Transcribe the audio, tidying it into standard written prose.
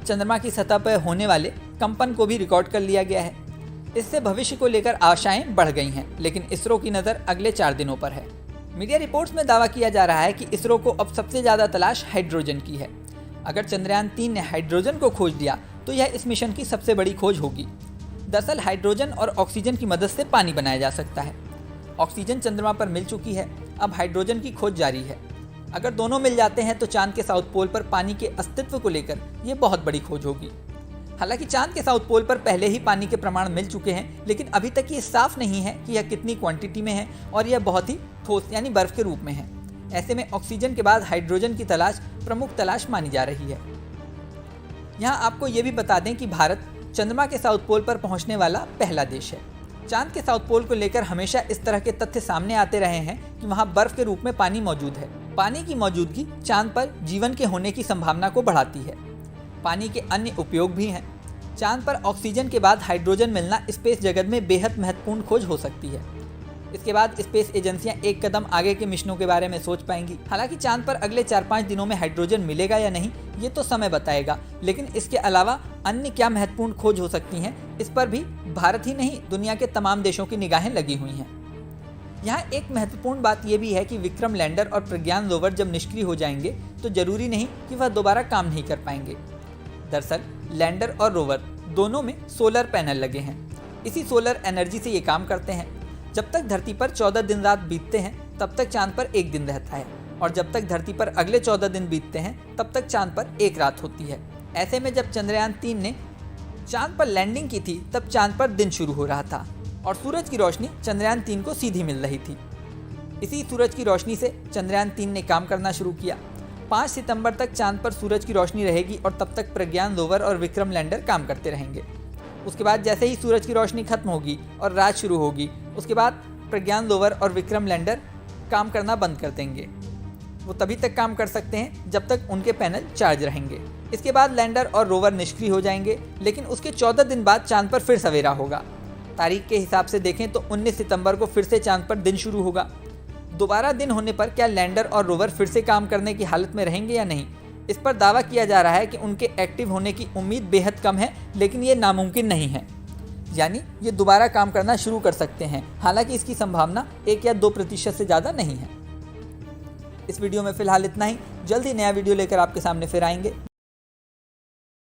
चंद्रमा की सतह पर होने वाले कंपन को भी रिकॉर्ड कर लिया गया है। इससे भविष्य को लेकर आशाएं बढ़ गई हैं, लेकिन इसरो की नज़र अगले 4 दिनों पर है। मीडिया रिपोर्ट्स में दावा किया जा रहा है कि इसरो को अब सबसे ज़्यादा तलाश हाइड्रोजन की है। अगर चंद्रयान 3 ने हाइड्रोजन को खोज लिया तो यह इस मिशन की सबसे बड़ी खोज होगी। दरअसल हाइड्रोजन और ऑक्सीजन की मदद से पानी बनाया जा सकता है। ऑक्सीजन चंद्रमा पर मिल चुकी है, अब हाइड्रोजन की खोज जारी है। अगर दोनों मिल जाते हैं तो चांद के साउथ पोल पर पानी के अस्तित्व को लेकर यह बहुत बड़ी खोज होगी। हालांकि चांद के साउथ पोल पर पहले ही पानी के प्रमाण मिल चुके हैं, लेकिन अभी तक ये साफ नहीं है कि यह कितनी क्वांटिटी में है और यह बहुत ही ठोस यानी बर्फ के रूप में है। ऐसे में ऑक्सीजन के बाद हाइड्रोजन की तलाश प्रमुख तलाश मानी जा रही है। यहाँ आपको ये भी बता दें कि भारत चंद्रमा के साउथ पोल पर पहुंचने वाला पहला देश है। चांद के साउथ पोल को लेकर हमेशा इस तरह के तथ्य सामने आते रहे हैं कि वहाँ बर्फ के रूप में पानी मौजूद है। पानी की मौजूदगी चांद पर जीवन के होने की संभावना को बढ़ाती है। पानी के अन्य उपयोग भी हैं। चांद पर ऑक्सीजन के बाद हाइड्रोजन मिलना स्पेस जगत में बेहद महत्वपूर्ण खोज हो सकती है। इसके बाद स्पेस एजेंसियां एक कदम आगे के मिशनों के बारे में सोच पाएंगी। हालांकि चांद पर अगले 4-5 दिनों में हाइड्रोजन मिलेगा या नहीं ये तो समय बताएगा, लेकिन इसके अलावा अन्य क्या महत्वपूर्ण खोज हो सकती हैं, इस पर भी भारत ही नहीं दुनिया के तमाम देशों की निगाहें लगी हुई हैं। यहाँ एक महत्वपूर्ण बात यह भी है कि विक्रम लैंडर और प्रज्ञान रोवर जब निष्क्रिय हो जाएंगे तो जरूरी नहीं कि वह दोबारा काम नहीं कर पाएंगे। दरअसल लैंडर और रोवर दोनों में सोलर पैनल लगे हैं। इसी सोलर एनर्जी से ये काम करते हैं। जब तक धरती पर 14 दिन रात बीतते हैं तब तक चांद पर 1 दिन रहता है, और जब तक धरती पर अगले 14 दिन बीतते हैं तब तक चांद पर 1 रात होती है। ऐसे में जब चंद्रयान 3 ने चांद पर लैंडिंग की थी तब चांद पर दिन शुरू हो रहा था और सूरज की रोशनी चंद्रयान 3 को सीधी मिल रही थी। इसी सूरज की रोशनी से चंद्रयान 3 ने काम करना शुरू किया। 5 सितंबर तक चांद पर सूरज की रोशनी रहेगी और तब तक प्रज्ञान रोवर और विक्रम लैंडर काम करते रहेंगे। उसके बाद जैसे ही सूरज की रोशनी खत्म होगी और रात शुरू होगी, उसके बाद प्रज्ञान रोवर और विक्रम लैंडर काम करना बंद कर देंगे। वो तभी तक काम कर सकते हैं जब तक उनके पैनल चार्ज रहेंगे। इसके बाद लैंडर और रोवर निष्क्रिय हो जाएंगे, लेकिन उसके 14 दिन बाद चांद पर फिर सवेरा होगा। तारीख के हिसाब से देखें तो 19 सितंबर को फिर से चांद पर दिन शुरू होगा। दोबारा दिन होने पर क्या लैंडर और रोवर फिर से काम करने की हालत में रहेंगे या नहीं, इस पर दावा किया जा रहा है कि उनके एक्टिव होने की उम्मीद बेहद कम है, लेकिन ये नामुमकिन नहीं है। यानी ये दोबारा काम करना शुरू कर सकते हैं। हालांकि इसकी संभावना 1 या 2% से ज़्यादा नहीं है। इस वीडियो में फिलहाल इतना ही। जल्द ही नया वीडियो लेकर आपके सामने फिर आएंगे।